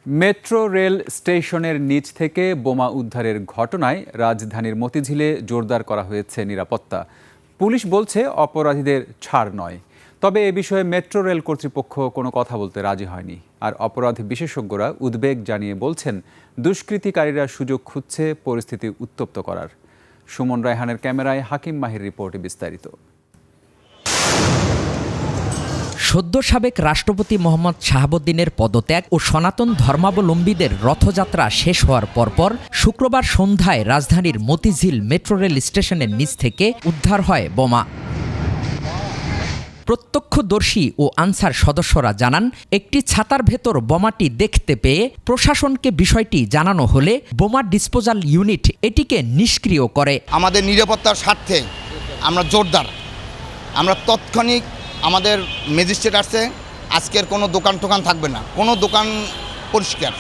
Metro rail স্টেশনের নিচ থেকে বোমা উদ্ধারের ঘটনায় রাজধানীর মতিঝিলে জোরদার করা হয়েছে নিরাপত্তা। পুলিশ বলছে অপরাধীদের ছাড় নয়, তবে এ বিষয়ে মেট্রো রেল কর্তৃপক্ষ কোনো কথা বলতে রাজি হয়নি। আর অপরাধ বিশেষজ্ঞরা উদ্বেগ জানিয়ে বলছেন, দুষ্কৃতিকারীরা সুযোগ খুঁজছে পরিস্থিতি উত্তপ্ত করার। সুমন রায়হানের ক্যামেরায় হাকিম মাহির রিপোর্টে বিস্তারিত। সদ্য সাবেক রাষ্ট্রপতি মোহাম্মদ শাহাবুদ্দিনের পদত্যাগ ও সনাতন ধর্মাবলম্বীদের রথযাত্রা শেষ হওয়ার পরপর শুক্রবার সন্ধ্যায় রাজধানীর মতিঝিল মেট্রো রেল স্টেশনের নিচ থেকে উদ্ধার হয় বোমা। প্রত্যক্ষদর্শী ও আনসার সদস্যরা জানান, একটি ছাতার ভেতর বোমাটি দেখতে পেয়ে প্রশাসনকে বিষয়টি জানানো হলে বোমা ডিসপোজাল ইউনিট এটিকে নিষ্ক্রিয় করে। আমাদের নিরাপত্তার স্বার্থে আমরা জোরদার, আমরা তৎক্ষণিক আমাদের ম্যাজিস্ট্রেট আসছে, আজকের কোনো দোকান টোকান থাকবে না, কোনো দোকান পরিষ্কার।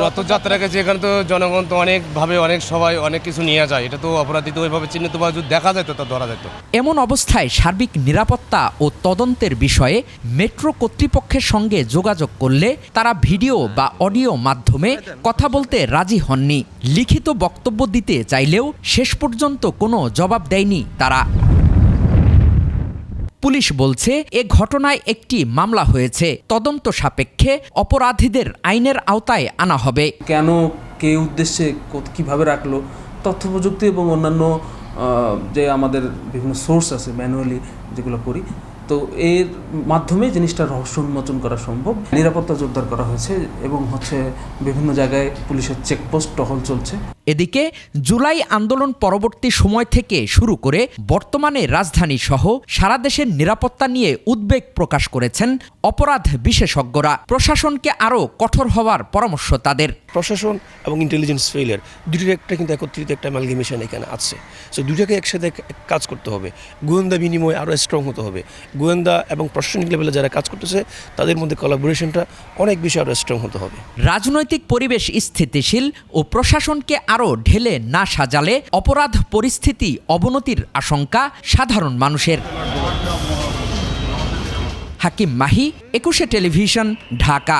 রথযাত্রাকে যেখানে তো জনগণ তো অনেকভাবে অনেক সবাই অনেক কিছু নিয়ে যায়, এটা তো অপরাধী তো ওইভাবে চিহ্নিত বা যদি দেখা যেত তা ধরা যেত। এমন অবস্থায় সার্বিক নিরাপত্তা ও তদন্তের বিষয়ে মেট্রো কর্তৃপক্ষের সঙ্গে যোগাযোগ করলে তারা ভিডিও বা অডিও মাধ্যমে কথা বলতে রাজি হননি। লিখিত বক্তব্য দিতে চাইলেও শেষ পর্যন্ত কোনো জবাব দেয়নি তারা। পুলিশ বলছে, এ ঘটনায় একটি মামলা হয়েছে, তদন্ত সাপেক্ষে অপরাধীদের আইনের আওতায় আনা হবে। কেন, কে উদ্দেশ্যে, কিভাবে রাখলো, তথ্য প্রযুক্তি এবং অন্যান্য যে আমাদের বিভিন্ন সোর্স আছে ম্যানুয়ালি যেগুলো করি, তো এর মাধ্যমে জিনিসটা রহস্য উন্মোচন করা সম্ভব। নিরাপত্তা জোরদার করা হয়েছে এবং বিভিন্ন জায়গায় পুলিশের চেকপোস্ট টহল চলছে। এদিকে জুলাই আন্দোলন পরবর্তী সময় থেকে শুরু করে বর্তমানে রাজধানী সহ সারা দেশের নিরাপত্তা নিয়ে উদ্বেগ প্রকাশ করেছেন অপরাধ বিশেষজ্ঞরা। প্রশাসনকে আরও কঠোর হওয়ার পরামর্শ তাদের। প্রশাসন এবং ইন্টেলিজেন্স ফেইলের দুটোর একটা কিন্তু একত্রিত একটা অ্যামালগেমেশন এখানে আছে। সো দুটোকে একসাথে কাজ করতে হবে। গোয়েন্দা বিনিময় আরও স্ট্রং হতে হবে। গোয়েন্দা এবং প্রশাসনিক লেভেলে যারা কাজ করতেছে তাদের মধ্যে কোলাবোরেশনটা অনেক বেশি আরও স্ট্রং হতে হবে। রাজনৈতিক পরিবেশ স্থিতিশীল ও প্রশাসনকে আরও ঢেলে না সাজালে অপরাধ পরিস্থিতি অবনতির আশঙ্কা সাধারণ মানুষের। হাকিম মাহি, 21 টেলিভিশন, ঢাকা।